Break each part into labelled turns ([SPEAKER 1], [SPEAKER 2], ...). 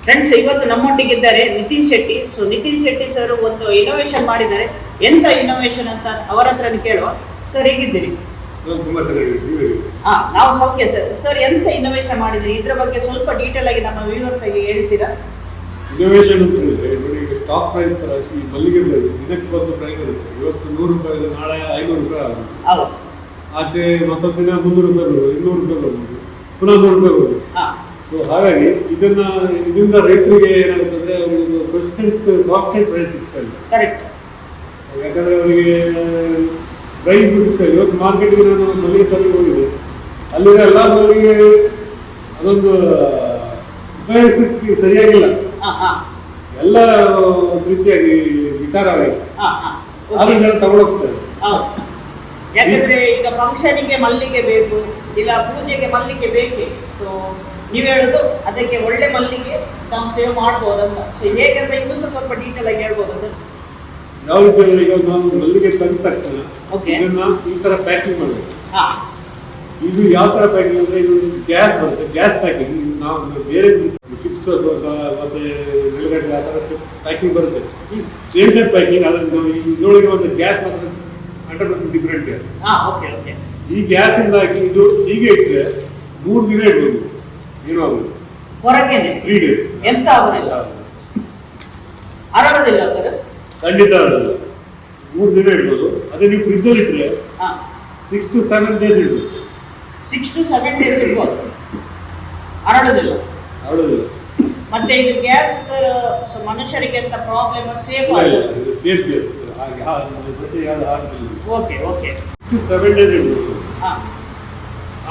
[SPEAKER 1] Friends, ಇವತ್ತು ನಮ್ಮೊಟ್ಟಿಗಿದ್ದಾರೆ Nitin Shetty. So Nitin Shetty sir ಒಂದು innovation ಮಾಡಿದ್ದಾರೆ. ಎಂತ ಇನೋವೇಷನ್ ಅಂತ ಅವರ ಹತ್ರ ಕೇಳುವ. ಸರ್, ಹೇಗಿದ್ದೀರಿ? ನಾವು ಸೌಖ್ಯ ಸರ್. ಸರ್, ಎಂತ ಇನೋವೇಷನ್ ಮಾಡಿದ್ರಿ? ಇದ್ರ ಬಗ್ಗೆ ಸ್ವಲ್ಪ ಡೀಟೇಲ್ ಆಗಿ ನಮ್ಮ ವ್ಯೂವರ್ಸ್ ಆಗಿ ಹೇಳ್ತೀರಾ?
[SPEAKER 2] ಇನೋವೇಷನ್ ಅಂತ ಹೇಳಿದ್ರೆ ನೋಡಿ, ಸ್ಟಾಕ್ ಪ್ರೈಸ್ ತರ ಈ ಮಲ್ಲಿಗೆ ದಿನಕ್ಕೆ ಒಂದು ಪ್ರೈಸ್ ಇರುತ್ತೆ. ಇವತ್ತು 100 ರೂಪಾಯಿ, ನಾಳೆ 500 ರೂಪಾಯಿ ಆಗುತ್ತೆ.
[SPEAKER 1] ಹೌದು.
[SPEAKER 2] ಆಚೆ ಮತ್ತೊಂದು ದಿನ 300 ರೂಪಾಯಿ ಬರೋದು, 200 ರೂಪಾಯಿ ಬರೋದು, ಪುನಃ 100 ರೂಪಾಯಿ ಬರೋದು. ಸೊ ಹಾಗಾಗಿ ಇದರಿಂದ ರೈತರಿಗೆ ಏನಾಗುತ್ತೆ ಅಂದ್ರೆ ಅವರಿಗೆ ಕಾನ್ಸ್ಟೆಂಟ್ ಪ್ರೈಸ್ ಸಿಗ್ತಾ ಇಲ್ಲ.
[SPEAKER 1] ಕರೆಕ್ಟ್.
[SPEAKER 2] ಯಾಕಂದ್ರೆ ಅವರಿಗೆ ಪ್ರೈಸ್ ಸಿಗ್ತಾ ಇಲ್ಲ. ಇವತ್ತು ಮಾರ್ಕೆಟ್ಗೆ ನಾನು ಮಲ್ಲಿಗೆ ತರಲಿಕ್ಕೆ ಹೋಗಿದೆ, ಅಲ್ಲಿರೋ ಎಲ್ಲ ಅವರಿಗೆ ಅದೊಂದು ಉಪಯೋಗಿಸಕ್ಕೆ ಸರಿಯಾಗಿಲ್ಲ. ಎಲ್ಲ ರೀತಿಯಾಗಿ ವಿಕಾರ ಆಗಿದೆ. ಆದ್ರಿಂದ ತಗೊಳೋಗ್ತಾರೆ.
[SPEAKER 1] ಯಾಕಂದ್ರೆ ಈಗ ಫಂಕ್ಷನಿಗೆ ಮಲ್ಲಿಗೆ ಬೇಕು, ಇಲ್ಲ ಪೂಜೆಗೆ ಮಲ್ಲಿಗೆ ಬೇಕೆ. ಸೊ ನೀವು ಹೇಳುದು ಅದಕ್ಕೆ ಒಳ್ಳೆ ಮಲ್ಲಿಗೆ ನಾವು ಸೇವ್ ಮಾಡ್ಬೋದಂತ. ಸೊ ಹೇಗಂತ ಇನ್ನೂ ಸ್ವಲ್ಪ ಡೀಟೇಲ್ ಆಗಿ ಹೇಳ್ಬೋದಾ ಸರ್?
[SPEAKER 2] ಯಾವ ರೀತಿ ಈಗ ನಾವು ಮಲ್ಲಿಗೆ ತಂದ ತಕ್ಷಣ ಇದನ್ನ ಈ ತರ ಪ್ಯಾಕಿಂಗ್ ಮಾಡಬೇಕು. ಇದು ಯಾವ ತರ ಪ್ಯಾಕಿಂಗ್ ಅಂದ್ರೆ ಇದು ಗ್ಯಾಸ್ ಬರುತ್ತೆ, ಗ್ಯಾಸ್ ಪ್ಯಾಕಿಂಗ್. ನಾವು ಬೇರೆ ಚಿಪ್ಸ್ ಮತ್ತೆ ನೆಲಗಡ್ಡೆ ಆ ತರ ಪ್ಯಾಕಿಂಗ್ ಬರುತ್ತೆ. Same type packing. ಅದನ್ನು ನಾವು ಇದರೊಳಗೆ ಒಂದು ಗ್ಯಾಸ್ ಮಾತ್ರ 100% ಡಿಫ್ರೆಂಟ್ ಗ್ಯಾಸ್. ಈ ಗ್ಯಾಸ್ ಇಂದ ಇದು ಹೀಗೆ ಇಟ್ಟರೆ 3 ದಿನ ಇಡ್ಬೋದು. ಏನೋ ಆಗುದು
[SPEAKER 1] ಹೊರಗೆ
[SPEAKER 2] 3 days
[SPEAKER 1] ಎಂತ ಆಗುದಿಲ್ಲ, ಹರಡುದಿಲ್ಲ ಸರ್.
[SPEAKER 2] ಖಂಡಿತ ಹರಡುದಿಲ್ಲ. 3 ದಿನ ಇಡ್ಬೋದು. ಅದೇ ನೀವು ಫ್ರಿಜ್ ಅಲ್ಲಿ ಇಟ್ಟರೆ 6 to 7 days ಇಡ್ಬೋದು.
[SPEAKER 1] 6 to 7 days ಇಡ್ಬೋದು, ಹರಡುದಿಲ್ಲ. ಮತ್ತೆ ಇದು ಗ್ಯಾಸ್ ಸರ್ ಮನುಷ್ಯರಿಗೆ ಅಂತ ಪ್ರಾಬ್ಲಮ್ ಸೇಫ್ ಆಗಿದೆ.
[SPEAKER 2] Safe gas.
[SPEAKER 1] Okay okay.
[SPEAKER 2] 7 days ಇಡ್ಬೋದು.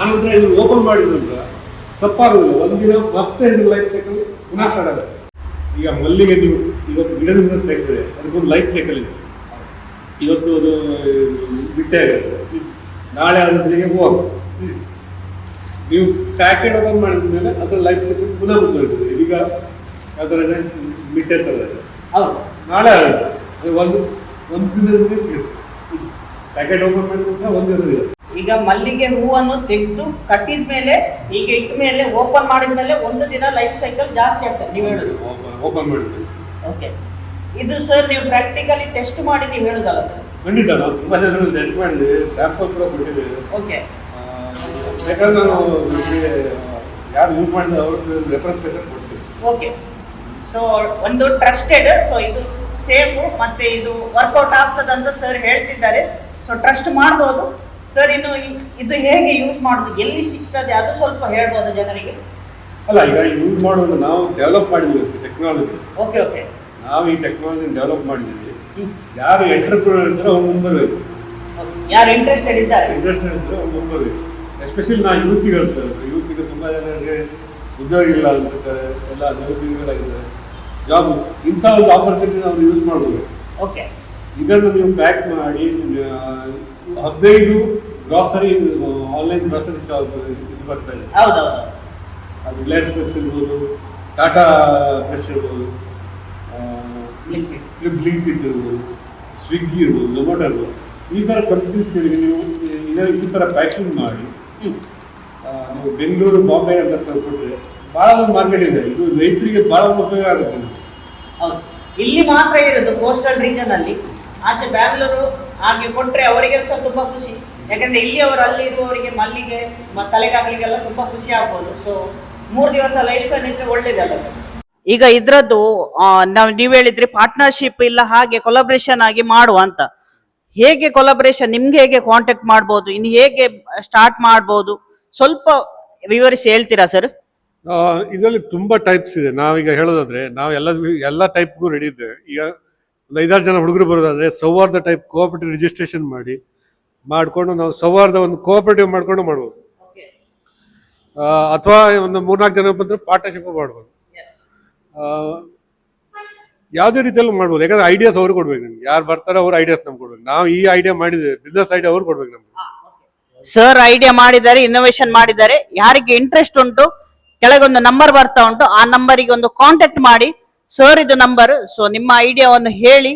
[SPEAKER 2] ಆನಂತರ ಇದು ಓಪನ್ ಮಾಡಿದ ನಂತರ ತಪ್ಪಾಗುದಿಲ್ಲ. ಒಂದಿನ ಮತ್ತೆ ಇದು ಲೈಫ್ ಸೈಕಲ್ ಪುನಃ ಸ್ಟಾರ್ಟ್ ಆಗುತ್ತೆ. ಈಗ ಮಲ್ಲಿಗೆ ನೀವು ಇವತ್ತು ಗಿಡದಿಂದ ತೆಗೆದ್ರೆ ಅದಕ್ಕೊಂದು ಲೈಫ್ ಸೈಕಲ್ ಇದೆ. ಇವತ್ತು ಅದು ಬಿಟ್ಟೆ ಆಗುತ್ತೆ, ನಾಳೆ ಅದರಿಗೆ ಹೋಗುತ್ತೆ. ನೀವು ಪ್ಯಾಕೆಟ್ ಓಪನ್ ಮಾಡಿದ ಮೇಲೆ ಅದರ ಲೈಫ್ ಸೈಕಲ್ ಪುನಃ ಮುಂದುವರಿತದೆ. ಈಗ ಅದರ ಮಿಟ್ಟೆ ಥರ ಇದೆ, ನಾಳೆ ಆಗುತ್ತೆ. ಅದು ಒಂದು ದಿನದಿಂದ ಸಿಗುತ್ತೆ. ಪ್ಯಾಕೆಟ್ ಓಪನ್ ಮಾಡಿದ್ರೆ ಒಂದು ದಿನ ಇದೆ.
[SPEAKER 1] ಈಗ ಮಲ್ಲಿಗೆ ಹೂವನ್ನು ತೆಗೆದು ಕಟ್ಟಿದ ಮೇಲೆ ಈಗ ಇಟ್ಟ ಮೇಲೆ ಓಪನ್ ಮಾಡಿದ ಮೇಲೆ ಒಂದು ದಿನ ಲೈಫ್ ಸೈಕಲ್ ಜಾಸ್ತಿ ಆಗ್ತದೆ ನೀವು ಹೇಳುದು.
[SPEAKER 2] ಓಪನ್ ಮಾಡಿದ್ವಿ.
[SPEAKER 1] ಓಕೆ. ಇದು ಸರ್ ನೀವು ಪ್ರಾಕ್ಟಿಕಲಿ ಟೆಸ್ಟ್ ಮಾಡಿ ನೀವು ಹೇಳುದಲ್ಲ ಸರ್?
[SPEAKER 2] ಖಂಡಿತ ನಾವು ತುಂಬಾ ಜನ ಟೆಸ್ಟ್ ಮಾಡಿದ್ವಿ, ಸ್ಯಾಂಪಲ್ ಕೂಡ ಕೊಟ್ಟಿದ್ದೇವೆ.
[SPEAKER 1] ಓಕೆ.
[SPEAKER 2] ಯಾಕಂದ್ರೆ ನಾವು ಯಾರು ಯೂಸ್ ಮಾಡಿದ ಅವ್ರದ್ದು ರೆಫರೆನ್ಸ್ ಬೇಕಾದ್ರೆ ಕೊಡ್ತೀವಿ.
[SPEAKER 1] ಓಕೆ. ಸೊ ಒಂದು ಟ್ರಸ್ಟೆಡ್, ಸೊ ಇದು ಸೇಫ್ ಮತ್ತೆ ಇದು ವರ್ಕೌಟ್ ಆಗ್ತದಂತ ಸರ್ ಹೇಳ್ತಿದ್ದಾರೆ. ಸೊ ಟ್ರಸ್ಟ್ ಮಾಡ್ಬೋದು ಸರ್. ಇನ್ನು ಇದು ಹೇಗೆ ಯೂಸ್ ಮಾಡೋದು, ಎಲ್ಲಿ ಸಿಗ್ತದೆ ಅದು ಸ್ವಲ್ಪ ಹೇಳ್ಬೋದು ಜನರಿಗೆ?
[SPEAKER 2] ಅಲ್ಲ, ಈಗ ಯೂಸ್ ಮಾಡೋದು ನಾವು ಡೆವಲಪ್ ಮಾಡಿದ್ವಿ ಟೆಕ್ನಾಲಜಿ.
[SPEAKER 1] Okay okay.
[SPEAKER 2] ನಾವು ಈ ಟೆಕ್ನಾಲಜಿ ಡೆವಲಪ್ ಮಾಡಿದ್ದೀವಿ. ಯಾರು ಎಂಟರ್ಪ್ರಿನರ್ ಇದ್ರೆ ಅವ್ರು ಮುಂಬರಬೇಕು.
[SPEAKER 1] ಯಾರು ಇಂಟ್ರೆಸ್ಟೆಡ್ ಇದ್ದಾರೆ
[SPEAKER 2] ಇದ್ರೆ ಅವ್ರು ಮುಂಬರಬೇಕು. ಎಸ್ಪೆಷಲಿ ನಾವು ಯೂತ್ಗೆ ಹೇಳ್ತಾರೆ. ಯೂತ್ಗೆ ತುಂಬ ಜನರಿಗೆ ಉದ್ಯೋಗ ಇಲ್ಲ ಅಂತಿರ್ತಾರೆ, ಎಲ್ಲ ನಿರುದ್ಯೋಗಿಗಳಾಗಿದ್ದಾರೆ. ಜಾಬ್ ಇಂಥ ಒಂದು ಆಪರ್ಚುನಿಟಿ ನಾವು ಯೂಸ್ ಮಾಡ್ಬೋದು.
[SPEAKER 1] ಓಕೆ.
[SPEAKER 2] ಇದನ್ನು ನೀವು ಪ್ಯಾಕ್ ಮಾಡಿ 15 ಗ್ರಾಸರಿ ಆನ್ಲೈನ್ ಗ್ರಾಸರಿ ಶಾಪ್ ಇದು ಬರ್ತಾ ಇದೆ.
[SPEAKER 1] ಹೌದೌದು.
[SPEAKER 2] ಅದು ರಿಲಯನ್ಸ್ ಫ್ರೆಶ್ ಇರ್ಬೋದು, ಟಾಟಾ ಫ್ರೆಶ್ ಇರ್ಬೋದು, ಬ್ಲಿಂಕಿಟ್ ಇರ್ಬೋದು, ಸ್ವಿಗ್ಗಿ ಇರ್ಬೋದು, ಝೊಮ್ಯಾಟೊ ಇರ್ಬೋದು. ಈ ಥರ ಕಂಪ್ನೀಸ್ಗಳಿಗೆ ನೀವು ಈ ಥರ ಪ್ಯಾಕಿಂಗ್ ಮಾಡಿ ನೀವು ಬೆಂಗಳೂರು, ಬಾಂಬೆ ಅಂತ ಕೊಟ್ಟರೆ ಭಾಳ ಒಂದು ಮಾರ್ಕೆಟ್ ಇದೆ. ಇದು ರೈತರಿಗೆ ಭಾಳ ಉಪಯೋಗ ಆಗುತ್ತೆ.
[SPEAKER 1] ಹೌದು, ಇಲ್ಲಿ ಮಾತ್ರ ಇರೋದು ಕೋಸ್ಟಲ್ ರೀಜನ್ ಅಲ್ಲಿ. ಆಚೆ ಬ್ಯಾಂಗ್ಳೂರು ಹಾಗೆ ಕೊಟ್ಟರೆ ಅವರಿಗೆ ಸಹ ತುಂಬ ಖುಷಿ. ಯಾಕಂದ್ರೆ ಇಲ್ಲಿ ಅವರು ಅಲ್ಲಿ ಇರುವವರಿಗೆ ಮಲ್ಲಿಗೆ ತಲೆಗಾಗಲಿಗೆಲ್ಲ ತುಂಬ ಖುಷಿ ಆಗ್ಬೋದು. ಸೊ 3 ದಿವಸ ಲೈಫ್ ಇದ್ರೆ ಒಳ್ಳೇದಲ್ಲ ಸರ್. ಈಗ ಇದ್ರದ್ದು ನೀವು ಹೇಳಿದ್ರಿ ಪಾರ್ಟ್ನರ್ಶಿಪ್ ಇಲ್ಲ, ಹಾಗೆ ಕೊಲಾಬ್ರೇಷನ್ ಆಗಿ ಮಾಡುವ ಅಂತ. ಹೇಗೆ ಕೊಲಾಬ್ರೇಷನ್, ನಿಮ್ಗೆ ಹೇಗೆ ಕಾಂಟ್ಯಾಕ್ಟ್ ಮಾಡ್ಬೋದು, ಇನ್ನು ಹೇಗೆ ಸ್ಟಾರ್ಟ್ ಮಾಡ್ಬೋದು, ಸ್ವಲ್ಪ ವಿವರಿಸಿ ಹೇಳ್ತೀರಾ ಸರ್?
[SPEAKER 2] ಇದರಲ್ಲಿ ತುಂಬಾ ಟೈಪ್ಸ್ ಇದೆ. ನಾವೀಗ ಹೇಳೋದಾದ್ರೆ ನಾವು ಎಲ್ಲ ಟೈಪ್ಗೂ ರೆಡಿ ಇದ್ದೇವೆ. ಈಗ ಒಂದು 5-6 ಜನ ಹುಡುಗರು ಬರೋದಾದ್ರೆ ಸೌಹಾರ್ದ ಟೈಪ್ ಕೋಆಪರೇಟಿವ್ ರಿಜಿಸ್ಟ್ರೇಷನ್ ಮಾಡಿಕೊಂಡು ನಾವು ಸೌಹಾರ್ದ ಒಂದು ಕೋಆಪರೇಟಿವ್ ಮಾಡ್ಕೊಂಡು ಮಾಡ್ಬೋದು. ಅಥವಾ ಒಂದು 3-4 ಜನ ಬಂದ್ರೆ ಪಾರ್ಟ್ನರ್ಶಿಪ್ ಮಾಡ್ಬೋದು. ಯಾವುದೇ ರೀತಿಯಲ್ಲೂ ಮಾಡ್ಬೋದು. ಯಾಕಂದ್ರೆ ಐಡಿಯಾಸ್ ಅವ್ರು ಕೊಡ್ಬೇಕು. ನಮ್ಗೆ ಯಾರು ಬರ್ತಾರೋ ಅವ್ರ ಐಡಿಯಾಸ್ ನಮ್ಗೆ ಕೊಡ್ಬೇಕು. ನಾವು ಈ ಐಡಿಯಾ ಮಾಡಿದ್ರೆ ಬಿಸ್ನೆಸ್ ಐಡಿಯಾ ಅವ್ರು ಕೊಡ್ಬೇಕು ನಮ್ಗೆ.
[SPEAKER 1] ಸರ್ ಐಡಿಯಾ ಮಾಡಿದ್ದಾರೆ, ಇನ್ನೋವೇಷನ್ ಮಾಡಿದ್ದಾರೆ. ಯಾರಿಗೆ ಇಂಟ್ರೆಸ್ಟ್ ಉಂಟು ಕೆಳಗೊಂದು ನಂಬರ್ ಬರ್ತಾ ಉಂಟು, ಆ ನಂಬರಿಗೆ ಒಂದು ಕಾಂಟ್ಯಾಕ್ಟ್ ಮಾಡಿ. ಸರ್ ಇದು ನಂಬರ್. ಸೊ ನಿಮ್ಮ ಐಡಿಯಾವನ್ನು ಹೇಳಿ,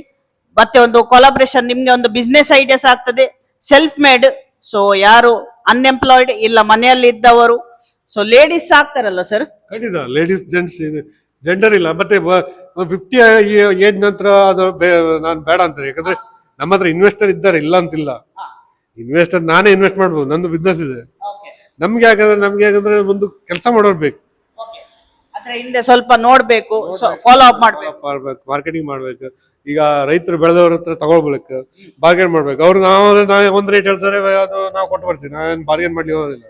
[SPEAKER 1] ಮತ್ತೆ ಒಂದು ಕೊಲಾಬ್ರೇಷನ್, ನಿಮ್ಗೆ ಒಂದು ಬಿಸ್ನೆಸ್ ಐಡಿಯಾಸ್ ಆಗ್ತದೆ. ಸೆಲ್ಫ್ ಮೇಡ್, ಸೊ ಯಾರು ಅನ್ಎಂಪ್ಲಾಯ್ಡ್ ಇಲ್ಲ ಮನೆಯಲ್ಲಿ ಇದ್ದವರು, ಸೊ ಲೇಡೀಸ್ ಆಗ್ತಾರಲ್ಲ ಸರ್?
[SPEAKER 2] ಖಂಡಿತ ಲೇಡೀಸ್ ಜೆಂಟ್ಸ್ ಜೆಂಡರ್ ಇಲ್ಲ. ಮತ್ತೆ 50 ಏಜ್ ನಂತರ ಅದು ನಾನು ಬೇಡ ಅಂತಾರೆ. ಯಾಕಂದ್ರೆ ನಮ್ಮ ಹತ್ರ ಇನ್ವೆಸ್ಟರ್ ಇದ್ದಾರೆ, ಇಲ್ಲ ಅಂತಿಲ್ಲ. ಇನ್ವೆಸ್ಟರ್ ನಾನೇ ಇನ್ವೆಸ್ಟ್ ಮಾಡ್ಬೋದು, ನಂದು ಬಿಸ್ನೆಸ್ ಇದೆ. ನಮ್ಗೆ ಯಾಕಂದ್ರೆ ಒಂದು ಕೆಲಸ ಮಾಡೋರು ಬೇಕು,
[SPEAKER 1] ಅದ್ರ ಹಿಂದೆ ಸ್ವಲ್ಪ ನೋಡ್ಬೇಕು, ಫಾಲೋ ಅಪ್ ಮಾಡ್ಬೇಕು,
[SPEAKER 2] ಮಾರ್ಕೆಟಿಂಗ್ ಮಾಡ್ಬೇಕು. ಈಗ ರೈತರು ಬೆಳೆದವ್ರ ಹತ್ರ ತಗೊಳ್ಬೇಕು, ಬಾರ್ಗೇನ್ ಮಾಡ್ಬೇಕು. ಅವ್ರು ನಾವು ಒಂದ್ ರೇಟ್ ಹೇಳ್ತಾರೆ, ಅದು ನಾವು ಕೊಟ್ಟು ಬರ್ತೀವಿ, ನಾವೇನು ಬಾರ್ಗೇನ್ ಮಾಡ್ಲಿ ಹೋಗೋದಿಲ್ಲ.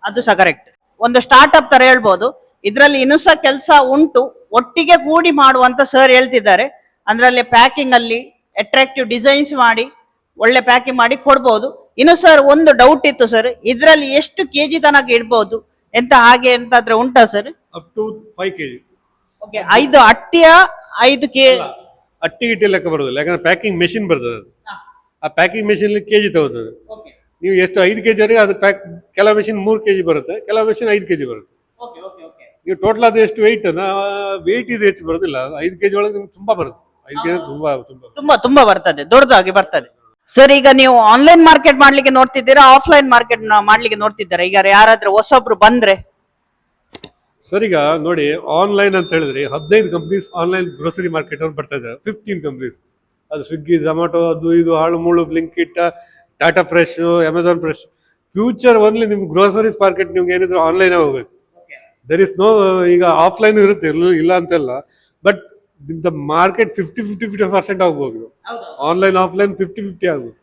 [SPEAKER 1] ಅದು ಸಹ ಕರೆಕ್ಟ್. ಒಂದು ಸ್ಟಾರ್ಟ್ಅಪ್ ತರ ಹೇಳ್ಬೋದು. ಇದ್ರಲ್ಲಿ ಇನ್ನೂ ಸಹ ಕೆಲಸ ಉಂಟು, ಒಟ್ಟಿಗೆ ಕೂಡಿ ಮಾಡುವಂತ ಸರ್ ಹೇಳ್ತಿದ್ದಾರೆ. ಅಂದ್ರಲ್ಲಿ ಪ್ಯಾಕಿಂಗ್ ಅಲ್ಲಿ ಅಟ್ರಾಕ್ಟಿವ್ ಡಿಸೈನ್ಸ್ ಮಾಡಿ ಒಳ್ಳೆ ಪ್ಯಾಕಿಂಗ್ ಮಾಡಿ ಕೊಡ್ಬೋದು. ಇನ್ನು ಸರ್ ಒಂದು ಡೌಟ್ ಇತ್ತು ಸರ್, ಇದ್ರಲ್ಲಿ ಎಷ್ಟು ಕೆಜಿ ತನಕ ಇಡ್ಬೋದು ಎಂತ ಹಾಗೆ ಎಂತಾದ್ರೆ ಉಂಟಾ sir?
[SPEAKER 2] Up to 5 kg.
[SPEAKER 1] Okay, 5 ಅಟ್ಟಿಯ 5
[SPEAKER 2] ಅಟ್ಟಿ ಗಿಟ್ಟಿ ಲೆಕ್ಕ ಬರೋದಿಲ್ಲ, ಯಾಕಂದ್ರೆ ಪ್ಯಾಕಿಂಗ್ ಮೆಷಿನ್ ಬರ್ತದೆ. ಆ ಪ್ಯಾಕಿಂಗ್ ಮೆಷಿನ್ ಕೆಜಿ ತಗೋತದೆ. ನೀವು ಎಷ್ಟು 5 kg ಅವರಿಗೆ ಅದು ಕೆಲವು ಮೆಷಿನ್ 3 kg ಬರುತ್ತೆ, ಕೆಲವು ಮೆಷಿನ್ 5 kg ಬರುತ್ತೆ. ನೀವು ಟೋಟಲ್ ಅದು ಎಷ್ಟು ವೆಯ್ಟ್ ವೆಯ್ಟ್ ಇದು ಹೆಚ್ಚು ಬರೋದಿಲ್ಲ. 5 kg ಒಳಗೆ ನಿಮ್ಗೆ ತುಂಬಾ ಬರುತ್ತೆ. 5 kg ತುಂಬಾ ತುಂಬಾ ತುಂಬಾ
[SPEAKER 1] ತುಂಬಾ ಬರ್ತದೆ, ದೊಡ್ಡದಾಗಿ ಬರ್ತದೆ. ಸರ್ ಈಗ ನೀವು ಆನ್ಲೈನ್ ಮಾರ್ಕೆಟ್ ಮಾಡ್ಲಿಕ್ಕೆ ನೋಡ್ತಿದ್ದೀರಾ, ಆಫ್ಲೈನ್ ಮಾರ್ಕೆಟ್ ಮಾಡ್ಲಿಕ್ಕೆ ನೋಡ್ತಿದ್ದೀರಾ? ಈಗ ಯಾರಾದ್ರೂ ಹೊಸೊಬ್ರು ಬಂದ್ರೆ
[SPEAKER 2] ಸರ್, ಈಗ ನೋಡಿ, ಆನ್ಲೈನ್ ಅಂತ ಹೇಳಿದ್ರೆ 15 ಕಂಪ್ನೀಸ್ ಆನ್ಲೈನ್ ಗ್ರೋಸರಿ ಮಾರ್ಕೆಟ್ ಅವ್ರು ಬರ್ತಾ ಇದ್ದಾರೆ. 15 ಕಂಪ್ನೀಸ್, ಅದು ಸ್ವಿಗ್ಗಿ, ಝೊಮ್ಯಾಟೊ, ಅದು ಇದು ಹಾಳು ಮೂಳು, Blinkit, Tata fresh, Amazon fresh. Future only ನಿಮ್ಗೆ ಗ್ರೋಸರೀಸ್ ಮಾರ್ಕೆಟ್ ನಿಮ್ಗೆ ಏನಿದ್ರು ಆನ್ಲೈನ್ ಹೋಗ್ಬೇಕು. ದರ್ ಇಸ್ ನೋ, ಈಗ ಆಫ್ಲೈನ್ ಇರುತ್ತೆ, ಇಲ್ಲ ಅಂತೆಲ್ಲ, ಬಟ್ ದ ಮಾರ್ಕೆಟ್ 50% ಆಗ್ಬೋದು. ಆನ್ಲೈನ್ ಆಫ್ಲೈನ್ 50-50 ಆಗ್ಬೋದು.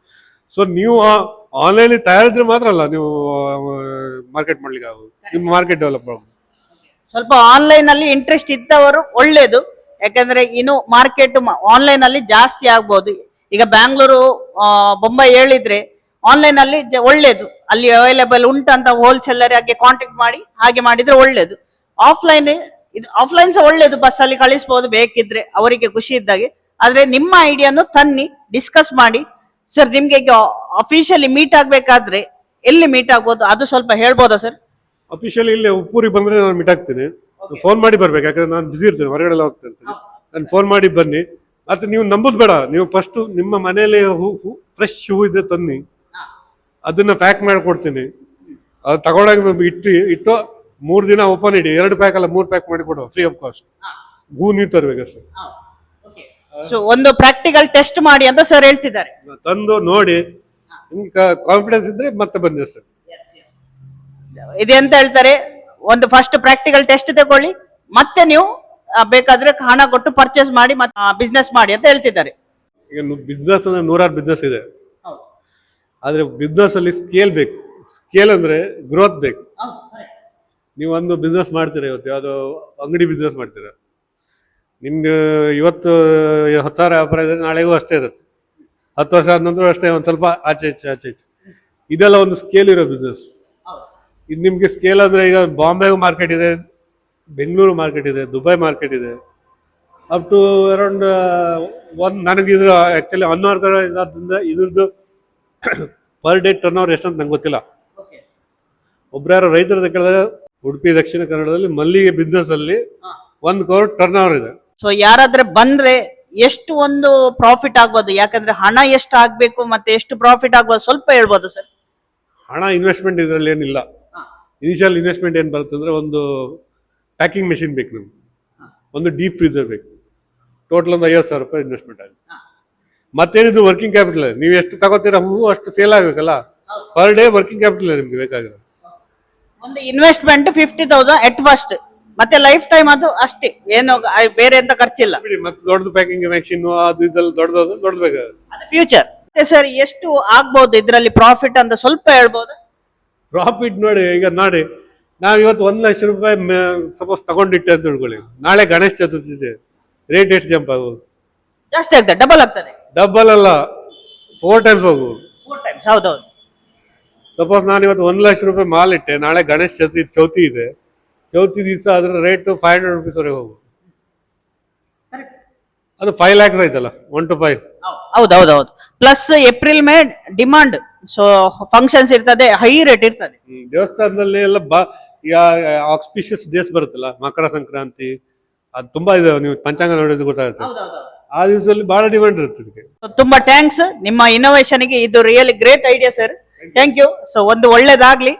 [SPEAKER 2] ಸೊ ನೀವು ಆನ್ಲೈನ್ ತಯಾರಿದ್ರೆ ಮಾತ್ರ ಅಲ್ಲ ನೀವು ಮಾರ್ಕೆಟ್ ಮಾಡ್ಲಿಕ್ಕೆ ಆಗೋದು, ನಿಮ್ಮ ಮಾರ್ಕೆಟ್ ಡೆವಲಪ್ ಮಾಡ್ಬೋದು.
[SPEAKER 1] ಸ್ವಲ್ಪ ಆನ್ಲೈನ್ ಅಲ್ಲಿ ಇಂಟ್ರೆಸ್ಟ್ ಇದ್ದವರು ಒಳ್ಳೇದು, ಯಾಕಂದ್ರೆ ಇನ್ನು ಮಾರ್ಕೆಟ್ ಆನ್ಲೈನ್ ಅಲ್ಲಿ ಜಾಸ್ತಿ ಆಗ್ಬೋದು. ಈಗ ಬ್ಯಾಂಗ್ಳೂರು, ಬೊಂಬೈ ಹೇಳಿದ್ರೆ ಆನ್ಲೈನ್ ಅಲ್ಲಿ ಒಳ್ಳೇದು, ಅಲ್ಲಿ ಅವೈಲೇಬಲ್ ಉಂಟಂತ ಹೋಲ್ಸೇಲರ್ ಆಗಿ ಕಾಂಟ್ಯಾಕ್ಟ್ ಮಾಡಿ ಹಾಗೆ ಮಾಡಿದ್ರೆ ಒಳ್ಳೇದು. ಆಫ್ಲೈನ್ ಸಹ ಒಳ್ಳೇದು, ಬಸ್ ಅಲ್ಲಿ ಕಳಿಸಬಹುದು ಬೇಕಿದ್ರೆ ಅವರಿಗೆ ಖುಷಿ ಇದ್ದಾಗೆ. ಆದ್ರೆ ನಿಮ್ಮ ಐಡಿಯಾನು ತನ್ನಿ, ಡಿಸ್ಕಸ್ ಮಾಡಿ. ಸರ್, ನಿಮ್ಗೆ ಈಗ ಅಫಿಷಿಯಲಿ ಮೀಟ್ ಆಗ್ಬೇಕಾದ್ರೆ ಎಲ್ಲಿ ಮೀಟ್ ಆಗ್ಬೋದು ಅದು ಸ್ವಲ್ಪ ಹೇಳ್ಬೋದಾ ಸರ್?
[SPEAKER 2] ಅಫಿಷಿಯಲಿ ಇಲ್ಲಿ ಉಪ್ಪೂರಿಗೆ ಬಂದ್ರೆ ನಾನು ಮೀಟ್ ಆಗ್ತೀನಿ. ಫೋನ್ ಮಾಡಿ ಬರ್ಬೇಕು, ಯಾಕಂದ್ರೆ ನಾನು ಬಿಸಿ ಇರ್ತೇನೆ, ಹೊರಗಡೆ ಎಲ್ಲ ಹೋಗ್ತಾ ಇರ್ತೀನಿ. ನಾನು ಫೋನ್ ಮಾಡಿ ಬನ್ನಿ. ಮತ್ತೆ ನೀವು ನಂಬುದು ಬೇಡ, ನೀವು ಫಸ್ಟ್ ನಿಮ್ಮ ಮನೆಯಲ್ಲಿ ಫ್ರೆಶ್ ಹೂ ಇದೆ ತನ್ನಿ, ಅದನ್ನ ಪ್ಯಾಕ್ ಮಾಡಿ ಕೊಡ್ತೀನಿ. ಅದು ತಗೊಂಡಾಗ ಇಟ್ಟು 3 ದಿನ ಓಪನ್ ಇಡಿ, 2 ಪ್ಯಾಕ್ ಅಲ್ಲ 3 ಪ್ಯಾಕ್ ಮಾಡಿ ಕೊಡುವ, ಫ್ರೀ ಆಫ್ ಕಾಸ್ಟ್. ಹೂ ನೀವು ತರ್ಬೇಕಷ್ಟೇ.
[SPEAKER 1] ಸೊ ಒಂದು ಪ್ರಾಕ್ಟಿಕಲ್ ಟೆಸ್ಟ್ ಮಾಡಿ ಅಂತ ಸರ್ ಹೇಳ್ತಿದ್ದಾರೆ.
[SPEAKER 2] ತಂದು ನೋಡಿ, ನಿಮ್ಗೆ ಕಾನ್ಫಿಡೆನ್ಸ್ ಇದ್ರೆ ಮತ್ತೆ ಬನ್ನಿ ಅಷ್ಟೇ.
[SPEAKER 1] ಇದೆಂತ ಹೇಳ್ತಾರೆ, ಒಂದು ಫಸ್ಟ್ ಪ್ರಾಕ್ಟಿಕಲ್ ಟೆಸ್ಟ್ ತಗೊಳ್ಳಿ, ಮತ್ತೆ ನೀವು ಬೇಕಾದ್ರೆ ಹಣ ಕೊಟ್ಟು ಪರ್ಚೇಸ್ ಮಾಡಿ ಮತ್ತೆ ಬಿಸ್ನೆಸ್ ಮಾಡಿ ಅಂತ ಹೇಳ್ತಿದ್ದಾರೆ.
[SPEAKER 2] ಈಗ ಬಿಸ್ನೆಸ್ ಅಂದ್ರೆ 100 ಬಿಸ್ನೆಸ್ ಇದೆ, ಆದ್ರೆ ಬಿಸ್ನೆಸ್ ಅಲ್ಲಿ ಸ್ಕೇಲ್ ಬೇಕು. ಸ್ಕೇಲ್ ಅಂದ್ರೆ ಗ್ರೋತ್ ಬೇಕು. ನೀವು ಒಂದು ಬಿಸ್ನೆಸ್ ಮಾಡ್ತೀರಾ, ಇವತ್ತು ಯಾವ್ದೋ ಅಂಗಡಿ ಬಿಸ್ನೆಸ್ ಮಾಡ್ತೀರಾ, ನಿಮ್ಗೆ ಇವತ್ತು 10,000 ವ್ಯಾಪಾರ ಇದ್ರೆ ನಾಳೆಗೂ ಅಷ್ಟೇ ಇರುತ್ತೆ. 10 ವರ್ಷ ಆದ ನಂತರ ಅಷ್ಟೇ, ಒಂದು ಸ್ವಲ್ಪ ಆಚೆ ಈಚೆ. ಇದೆಲ್ಲ ಒಂದು ಸ್ಕೇಲ್ ಇರೋ ಬಿಸ್ನೆಸ್. ಇದು ನಿಮ್ಗೆ ಸ್ಕೇಲ್ ಅಂದ್ರೆ, ಈಗ ಬಾಂಬೆಗೂ ಮಾರ್ಕೆಟ್ ಇದೆ, ಬೆಂಗಳೂರು ಮಾರ್ಕೆಟ್ ಇದೆ, ದುಬೈ ಮಾರ್ಕೆಟ್ ಇದೆ, ಅಪ್ ಟು ಅರೌಂಡ್ ನನಗೆ ಇದ್ರ ಆಕ್ಚುಲಿ ಇದ್ರದ್ದು ಪರ್ ಡೇ ಟರ್ನ್ ಓವರ್ ಎಷ್ಟಂತ ನಂಗೆ ಗೊತ್ತಿಲ್ಲ. ಒಬ್ರು ಯಾರು ರೈತರ ಕೇಳಿದಾಗ ಉಡುಪಿ ದಕ್ಷಿಣ ಕನ್ನಡದಲ್ಲಿ ಮಲ್ಲಿಗೆ ಬಿಸ್ನೆಸ್ ಅಲ್ಲಿ 1 crore ಟರ್ನ್ ಓವರ್ ಇದೆ.
[SPEAKER 1] ಸೊ ಯಾರಾದ್ರೆ ಬಂದ್ರೆ ಎಷ್ಟು ಒಂದು ಪ್ರಾಫಿಟ್ ಆಗ್ಬೋದು, ಯಾಕಂದ್ರೆ ಹಣ ಎಷ್ಟು ಆಗ್ಬೇಕು ಮತ್ತೆ ಎಷ್ಟು ಪ್ರಾಫಿಟ್ ಆಗ್ಬೋದು ಸ್ವಲ್ಪ ಹೇಳ್ಬೋದು ಸರ್?
[SPEAKER 2] ಹಣ ಇನ್ವೆಸ್ಟ್ಮೆಂಟ್ ಇದರಲ್ಲಿ ಏನಿಲ್ಲ. ಇನಿಷಿಯಲ್ ಇನ್ವೆಸ್ಟ್ಮೆಂಟ್ ಏನ್ ಬರುತ್ತೆ ಅಂದ್ರೆ, ಒಂದು ಪ್ಯಾಕಿಂಗ್ ಮೆಷಿನ್ ಬೇಕು ನಮ್ಗೆ, ಒಂದು ಡೀಪ್ ಫ್ರೀಜರ್ ಬೇಕು, ಟೋಟಲ್ ಒಂದು 50,000 ರೂಪಾಯಿ ಇನ್ವೆಸ್ಟ್ಮೆಂಟ್ ಆಗುತ್ತೆ. ಮತ್ತೇನಿದ್ರು ವರ್ಕಿಂಗ್ ಕ್ಯಾಪಿಟಲ್, ನೀವು ಎಷ್ಟು ತಗೋತೀರಾ ಹೂವು ಅಷ್ಟು ಸೇಲ್ ಆಗ್ಬೇಕಲ್ಲ, ಪರ್ ಡೇ ವರ್ಕಿಂಗ್ ಕ್ಯಾಪಿಟಲ್ ನಿಮ್ಗೆ ಬೇಕಾಗಿರೋ.
[SPEAKER 1] ಒಂದು ಇನ್ವೆಸ್ಟ್ಮೆಂಟ್ 50,000 ಎಟ್ ಫಸ್ಟ್, ಮತ್ತೆ ಲೈಫ್ ಟೈಮ್ ಅದು ಅಷ್ಟೇ, ಏನು ಬೇರೆ ಎಂತ ಖರ್ಚಿಲ್ಲ.
[SPEAKER 2] ಮತ್ತೆ ದೊಡ್ಡದು ಪ್ಯಾಕಿಂಗ್ ಮೆಷಿನ್ ಅದು ಇದೆಲ್ಲ ದೊಡ್ಡದು ಬೇಕಾಗುತ್ತೆ
[SPEAKER 1] ಫ್ಯೂಚರ್. ಸರ್, ಎಷ್ಟು ಆಗ್ಬಹುದು ಇದರಲ್ಲಿ ಪ್ರಾಫಿಟ್ ಅಂತ ಸ್ವಲ್ಪ ಹೇಳ್ಬೋದು?
[SPEAKER 2] ಪ್ರಾಫಿಟ್ ನೋಡಿ, ಈಗ ನೋಡಿ, ನಾವು ಇವತ್ತು 1 ಲಕ್ಷ ರೂಪಾಯಿ ಸಪೋಸ್ ತಗೊಂಡಿಟ್ಟೆ ಅಂತ ತಿಳ್ಕೊಳ್ಳಿ, ನಾಳೆ ಗಣೇಶ ಚತುರ್ಥಿ ಇದೆ, ರೇಟ್ ಎಷ್ಟು ಜಂಪ್ ಆಗೋದು?
[SPEAKER 1] ಜಾಸ್ತಿ ಆಗ್ತದೆ, ಡಬಲ್ ಆಗ್ತದೆ.
[SPEAKER 2] ಡಬಲ್ ಅಲ್ಲ, 4 times ಹೋಗುದು.
[SPEAKER 1] 4 times, ಹೌದೌದು.
[SPEAKER 2] ಸಪೋಸ್ ನಾನು ಇವತ್ತು 1 ಲಕ್ಷ ರೂಪಾಯಿ ಮಾಲ್ ಇಟ್ಟೆ, ನಾಳೆ ಗಣೇಶ ಚೌತಿ ಇದೆ, ಚೌತಿ ದಿವಸ ಅದರ ರೇಟ್ 500 rupees ವರೆಗೆ ಹೋಗುದು. ಅದು 5 lakhs ಆಯ್ತಲ್ಲ, 1 to 5.
[SPEAKER 1] ಹೌದೌದು. Plus April May demand, so functions ಇರ್ತದೆ, ಹೈ ರೇಟ್ ಇರ್ತದೆ.
[SPEAKER 2] ದೇವಸ್ಥಾನದಲ್ಲಿ ಎಲ್ಲ ಈಗ ಆಕ್ಸ್ಪಿಷಿಯಸ್ ಡೇಸ್ ಬರುತ್ತಲ್ಲ, ಮಕರ ಸಂಕ್ರಾಂತಿ, ಅದು ತುಂಬಾ ಇದೆ, ನೀವು ಪಂಚಾಂಗ ನೋಡಿದ್ರೆ ಗೊತ್ತಾಗುತ್ತೆ. ಆ ದಿವಸದಲ್ಲಿ ಬಹಳ ಡಿಮಾಂಡ್ ಇರುತ್ತೆ ಇದಕ್ಕೆ.
[SPEAKER 1] ತುಂಬಾ ಥ್ಯಾಂಕ್ಸ್ ನಿಮ್ಮ ಇನ್ನೋವೇಷನ್ ಗೆ, ಇದು really great idea sir, thank you. So ಒಂದು ಒಳ್ಳೇದಾಗ್ಲಿ.